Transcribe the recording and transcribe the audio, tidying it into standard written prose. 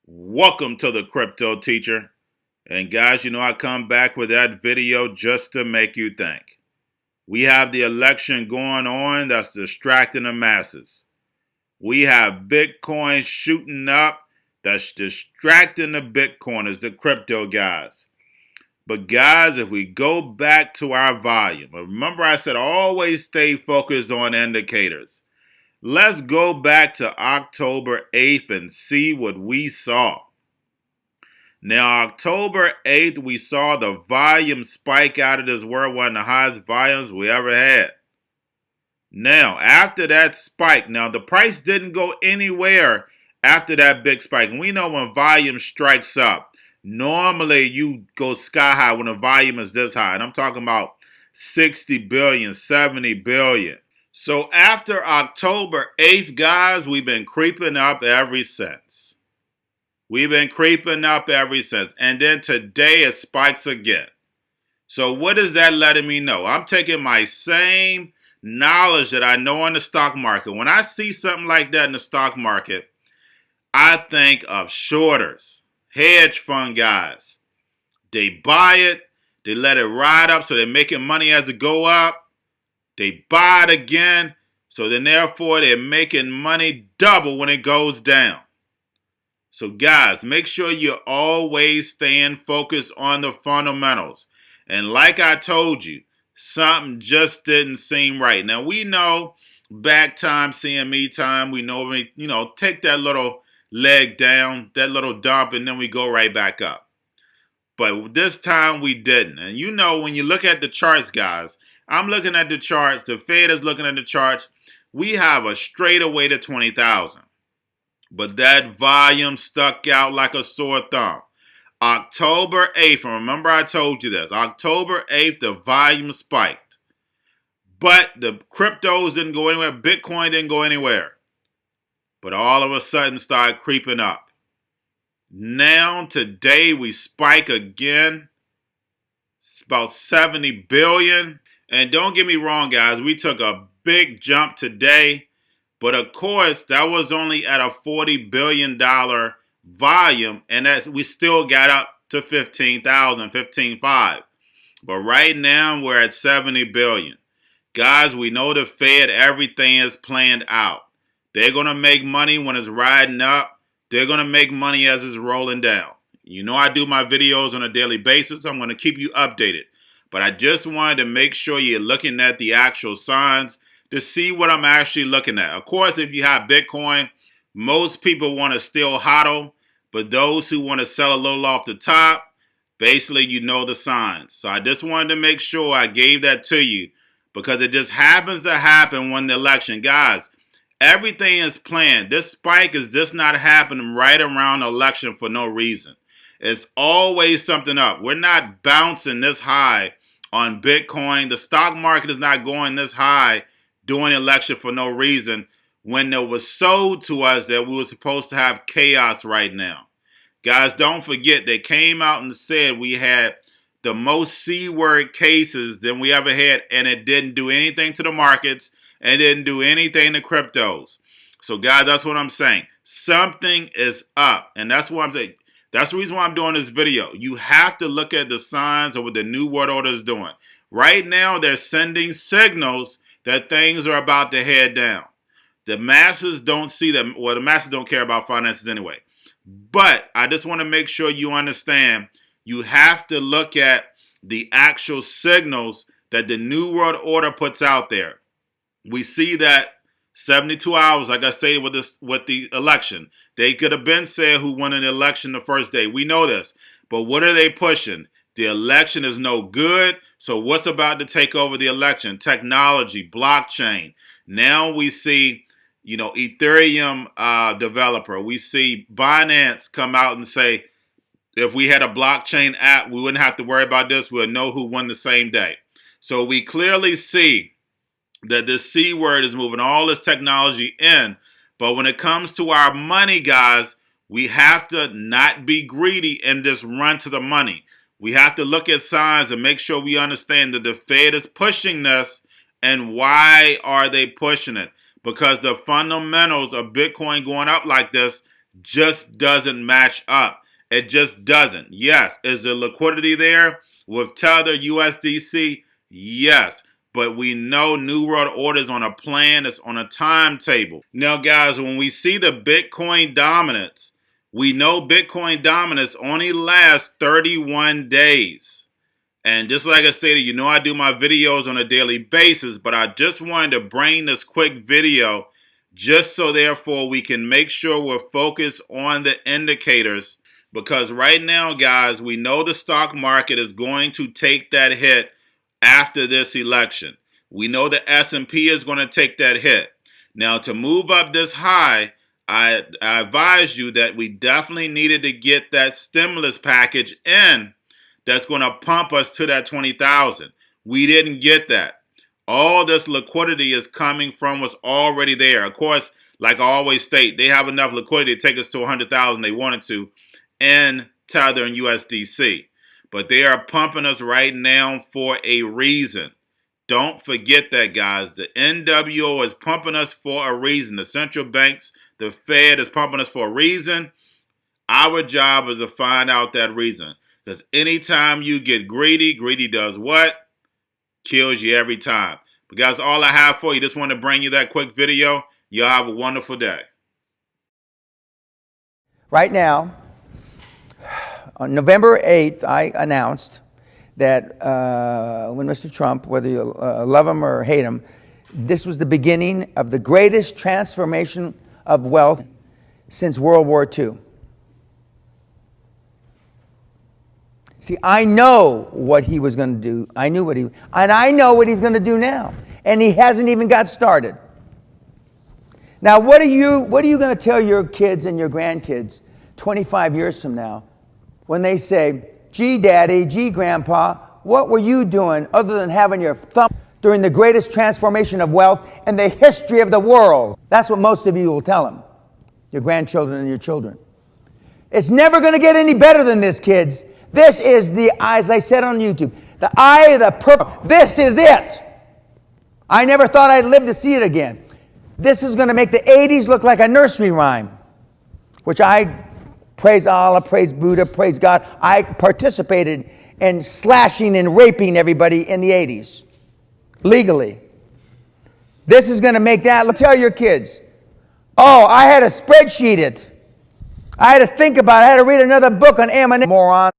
Welcome to the Cryptoteacher. And guys, I come back with that video just to make you think. We have the election going on that's distracting the masses. We have Bitcoin shooting up that's distracting the Bitcoiners, the crypto guys. But guys, if we go back to our volume, remember I said always stay focused on indicators. Let's go back to October 8th and see what we saw. Now, October 8th, we saw the volume spike out of this world, one of the highest volumes we ever had. Now, after that spike, now the price didn't go anywhere after that big spike. And we know when volume strikes up, normally you go sky high when the volume is this high. And I'm talking about 60 billion, 70 billion. So after October 8th, guys, we've been creeping up ever since. We've been creeping up ever since. And then today it spikes again. So what is that letting me know? I'm taking my same knowledge that I know in the stock market. When I see something like that in the stock market, I think of shorters, hedge fund guys. They buy it, they let it ride up so they're making money as it go up. They buy it again, so then therefore they're making money double when it goes down. So guys, make sure you're always staying focused on the fundamentals. And like I told you, something just didn't seem right. Now we know back time, CME time, we know take that little leg down, that little dump, and then we go right back up. But this time we didn't. And when you look at the charts, guys, I'm looking at the charts, the Fed is looking at the charts, we have a straightaway to 20,000. But that volume stuck out like a sore thumb. October 8th, and remember I told you this, October 8th, the volume spiked. But the cryptos didn't go anywhere, Bitcoin didn't go anywhere. But all of a sudden started creeping up. Now, today, we spike again. It's about 70 billion. And don't get me wrong, guys, we took a big jump today. But of course, that was only at a $40 billion volume, and we still got up to 15,000, 15.5. But right now, we're at 70 billion. Guys, we know the Fed, everything is planned out. They're going to make money when it's riding up. They're going to make money as it's rolling down. I do my videos on a daily basis. I'm going to keep you updated. But I just wanted to make sure you're looking at the actual signs to see what I'm actually looking at. Of course, if you have Bitcoin, most people want to still hodl, but those who want to sell a little off the top, basically you know the signs. So I just wanted to make sure I gave that to you because it just happens to happen when the election. Guys, everything is planned. This spike is just not happening right around the election for no reason. It's always something up. We're not bouncing this high on Bitcoin. The stock market is not going this high during the election for no reason when it was sold to us that we were supposed to have chaos right now. Guys, don't forget they came out and said we had the most C-word cases than we ever had, and it didn't do anything to the markets and it didn't do anything to cryptos. So guys, that's what I'm saying. Something is up, and that's what I'm saying. That's the reason why I'm doing this video. You have to look at the signs of what the New World Order is doing. Right now, they're sending signals that things are about to head down. The masses don't see them. Well, the masses don't care about finances anyway. But I just want to make sure you understand you have to look at the actual signals that the New World Order puts out there. We see that 72 hours, like I said, with the election. They could have been said who won an election the first day. We know this. But what are they pushing? The election is no good. So what's about to take over the election? Technology, blockchain. Now we see, Ethereum developer. We see Binance come out and say, if we had a blockchain app, we wouldn't have to worry about this. We'll know who won the same day. So we clearly see that this C word is moving all this technology in. But when it comes to our money, guys, we have to not be greedy and just run to the money. We have to look at signs and make sure we understand that the Fed is pushing this. And why are they pushing it? Because the fundamentals of Bitcoin going up like this just doesn't match up. It just doesn't. Yes. Is the liquidity there with Tether USDC? Yes. But we know New World Order is on a plan. It's on a timetable. Now, guys, when we see the Bitcoin dominance, we know Bitcoin dominance only lasts 31 days. And just like I stated, you know I do my videos on a daily basis, but I just wanted to bring this quick video just so therefore we can make sure we're focused on the indicators. Because right now, guys, we know the stock market is going to take that hit after this election. We know the S&P is going to take that hit. Now, to move up this high, I advise you that we definitely needed to get that stimulus package in that's going to pump us to that 20,000. We didn't get that. All this liquidity is coming from what's already there. Of course, like I always state, they have enough liquidity to take us to 100,000 they wanted to in Tether and USDC. But they are pumping us right now for a reason. Don't forget that, guys. The NWO is pumping us for a reason. The central banks, the Fed is pumping us for a reason. Our job is to find out that reason. Because anytime you get greedy, greedy does what? Kills you every time. But guys, all I have for you, just want to bring you that quick video. Y'all have a wonderful day. Right now, on November 8th, I announced that when Mr. Trump, whether you love him or hate him, this was the beginning of the greatest transformation of wealth since World War II. See, I know what he was going to do. I know what he's going to do now. And he hasn't even got started. Now, what are you going to tell your kids and your grandkids 25 years from now when they say, gee, Daddy, gee, Grandpa, what were you doing other than having your thumb during the greatest transformation of wealth in the history of the world? That's what most of you will tell them, your grandchildren and your children. It's never going to get any better than this, kids. This is the, as I said on YouTube, the eye of the perfect. This is it. I never thought I'd live to see it again. This is going to make the 80s look like a nursery rhyme, which I praise Allah, praise Buddha, praise God. I participated in slashing and raping everybody in the 80s, legally. This is going to make that. Tell your kids, oh, I had to spreadsheet it. I had to think about it. I had to read another book on M&A. Moron.